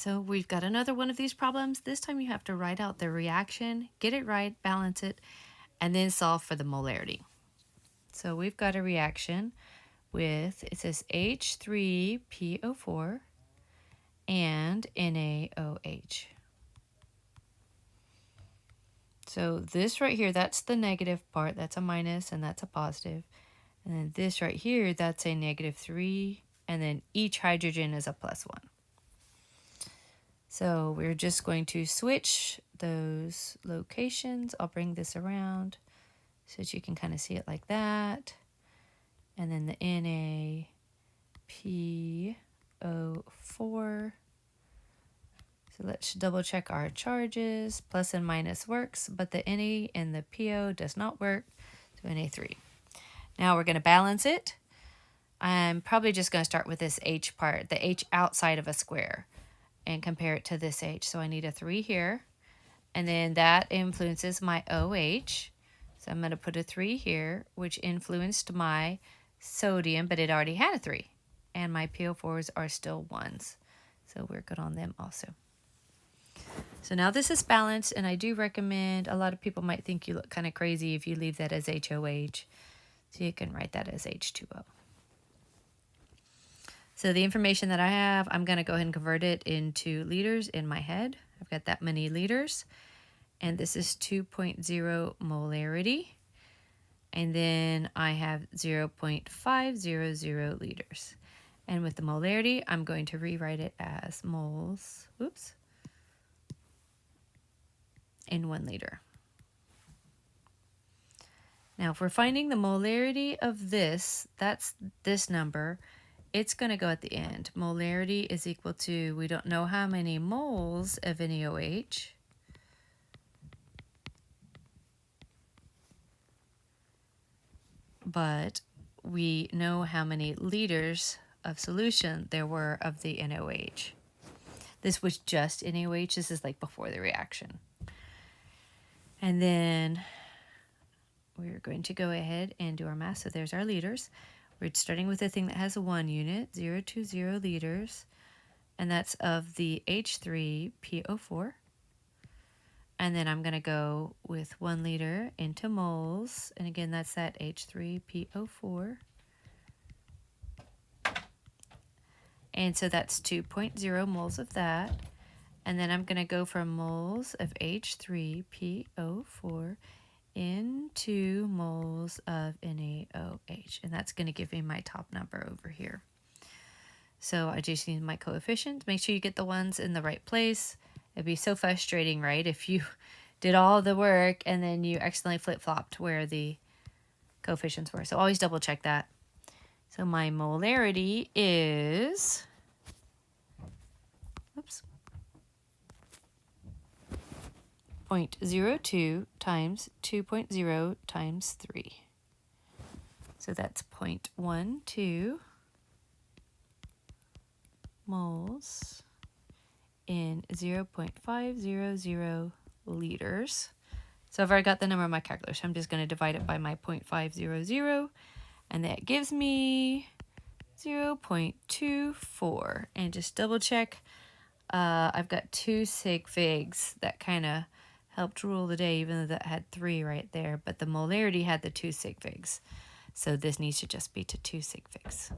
so we've got another one of these problems. This time you have to write out the reaction, get it right, balance it, and then solve for the molarity. So we've got a reaction with, it says H3PO4 and NaOH. So this right here, that's the negative part, that's a minus and that's a positive. And then this right here, that's a -3, and then each hydrogen is a +1. So we're just going to switch those locations. I'll bring this around so that you can kind of see it like that. And then the NaPO4. So let's double check our charges. Plus and minus works, but the Na and the PO does not work. So Na3. Now we're going to balance it. I'm probably just going to start with this H part, the H outside of a square, and compare it to this H. So I need a 3 here, and then that influences my OH. So I'm going to put a 3 here, which influenced my sodium, but it already had a 3. And my PO4s are still 1s. So we're good on them also. So now this is balanced, and I do recommend, a lot of people might think you look kind of crazy if you leave that as HOH. So you can write that as H2O. So the information that I have, I'm going to go ahead and convert it into liters in my head. I've got that many liters. And this is 2.0 molarity. And then I have 0.500 liters. And with the molarity, I'm going to rewrite it as moles, in 1 liter. Now, if we're finding the molarity of this, that's this number, it's going to go at the end. Molarity is equal to, we don't know how many moles of NaOH, but we know how many liters of solution there were of the NaOH. This was just NaOH. This is like before the reaction. And then we're going to go ahead and do our math. So there's our liters. We're starting with a thing that has 1 unit, 020 liters, and that's of the H3PO4. And then I'm going to go with 1 liter into moles, and again, that's that H3PO4. And so that's 2.0 moles of that. And then I'm going to go from moles of H3PO4 into moles of NaOH. And that's going to give me my top number over here. So I just need my coefficients. Make sure you get the ones in the right place. It'd be so frustrating, right, if you did all the work and then you accidentally flip-flopped where the coefficients were. So always double check that. So my molarity is, 0.02 times 2.0 times 3. So that's 0.12 moles in 0.500 liters. So I've already got the number on my calculator. I'm just going to divide it by my 0.500, and that gives me 0.24. And just double check. I've got 2 sig figs that kind of helped rule the day, even though that had 3 right there. But the molarity had the 2 sig figs. So this needs to just be to 2 sig figs.